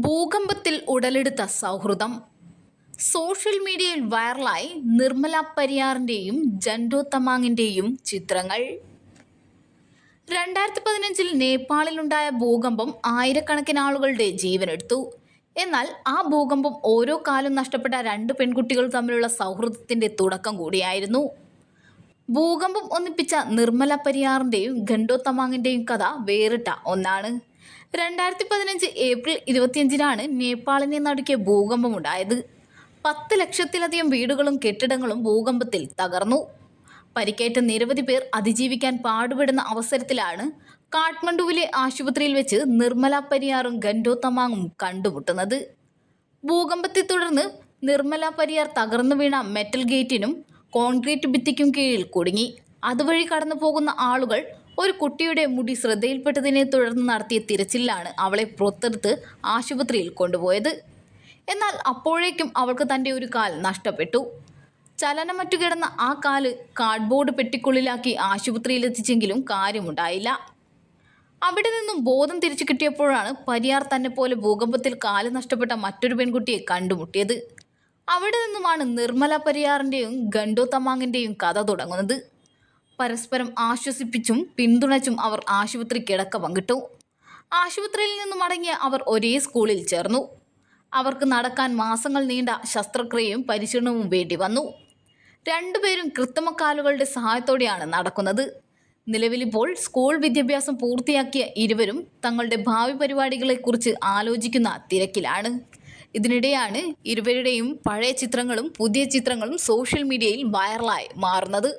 ഭൂകമ്പത്തിൽ ഉടലെടുത്ത സൗഹൃദം. സോഷ്യൽ മീഡിയയിൽ വൈറലായി നിർമ്മല പരിയാറിൻ്റെയും ജൻഡോ തമാങ്ങിൻ്റെയും ചിത്രങ്ങൾ. 2015 നേപ്പാളിലുണ്ടായ ഭൂകമ്പം ആയിരക്കണക്കിന് ആളുകളുടെ ജീവനെടുത്തു. എന്നാൽ ആ ഭൂകമ്പം ഓരോ കാലും നഷ്ടപ്പെട്ട രണ്ട് പെൺകുട്ടികൾ തമ്മിലുള്ള സൗഹൃദത്തിൻ്റെ തുടക്കം കൂടിയായിരുന്നു. ഭൂകമ്പം ഒന്നിപ്പിച്ച നിർമ്മല പരിയാറിൻ്റെയും ജൻഡോ തമാങ്ങിൻ്റെയും കഥ വേറിട്ട ഒന്നാണ്. 2015 ഏപ്രിൽ 25-നാണ് നേപ്പാളിനെ നടുക്കിയ ഭൂകമ്പമുണ്ടായത്. 10 ലക്ഷത്തിലധികം വീടുകളും കെട്ടിടങ്ങളും ഭൂകമ്പത്തിൽ തകർന്നു. പരിക്കേറ്റ നിരവധി പേർ അതിജീവിക്കാൻ പാടുപെടുന്ന അവസരത്തിലാണ് കാഠ്മണ്ഡുവിലെ ആശുപത്രിയിൽ വെച്ച് നിർമ്മല പരിയാറും ജൻഡോ തമാങ്ങും കണ്ടുമുട്ടുന്നത്. ഭൂകമ്പത്തെ തുടർന്ന് നിർമ്മല പരിയാർ തകർന്നു വീണ മെറ്റൽ ഗേറ്റിനും കോൺക്രീറ്റ് ഭിത്തിക്കും കീഴിൽ കുടുങ്ങി. അതുവഴി കടന്നു പോകുന്ന ആളുകൾ ഒരു കുട്ടിയുടെ മുടി ശ്രദ്ധയിൽപ്പെട്ടതിനെ തുടർന്ന് നടത്തിയ തിരച്ചിലാണ് അവളെ പുറത്തെടുത്ത് ആശുപത്രിയിൽ കൊണ്ടുപോയത്. എന്നാൽ അപ്പോഴേക്കും അവൾക്ക് തൻ്റെ ഒരു കാൽ നഷ്ടപ്പെട്ടു. ചലനമറ്റു കിടന്ന ആ കാല് കാർഡ്ബോർഡ് പെട്ടിക്കുള്ളിലാക്കി ആശുപത്രിയിലെത്തിച്ചെങ്കിലും കാര്യമുണ്ടായില്ല. അവിടെ നിന്നും ബോധം തിരിച്ചു കിട്ടിയപ്പോഴാണ് പരിയാർ തന്നെ പോലെ ഭൂകമ്പത്തിൽ കാല് നഷ്ടപ്പെട്ട മറ്റൊരു പെൺകുട്ടിയെ കണ്ടുമുട്ടിയത്. അവിടെ നിന്നുമാണ് നിർമ്മല പരിയാറിൻ്റെയും ജൻഡോ തമാങ്ങിൻ്റെയും കഥ തുടങ്ങുന്നത്. പരസ്പരം ആശ്വസിപ്പിച്ചും പിന്തുണച്ചും അവർ ആശുപത്രി കിടക്ക പങ്കിട്ടു. ആശുപത്രിയിൽ നിന്നും മടങ്ങിയ അവർ ഒരേ സ്കൂളിൽ ചേർന്നു. അവർക്ക് നടക്കാൻ മാസങ്ങൾ നീണ്ട ശസ്ത്രക്രിയയും പരിശീലനവും വേണ്ടി വന്നു. രണ്ടുപേരും കൃത്രിമക്കാലുകളുടെ സഹായത്തോടെയാണ് നടക്കുന്നത്. നിലവിലിപ്പോൾ സ്കൂൾ വിദ്യാഭ്യാസം പൂർത്തിയാക്കിയ ഇരുവരും തങ്ങളുടെ ഭാവി പരിപാടികളെക്കുറിച്ച് ആലോചിക്കുന്ന തിരക്കിലാണ്. ഇതിനിടെയാണ് ഇരുവരുടെയും പഴയ ചിത്രങ്ങളും പുതിയ ചിത്രങ്ങളും സോഷ്യൽ മീഡിയയിൽ വൈറലായി മാറുന്നത്.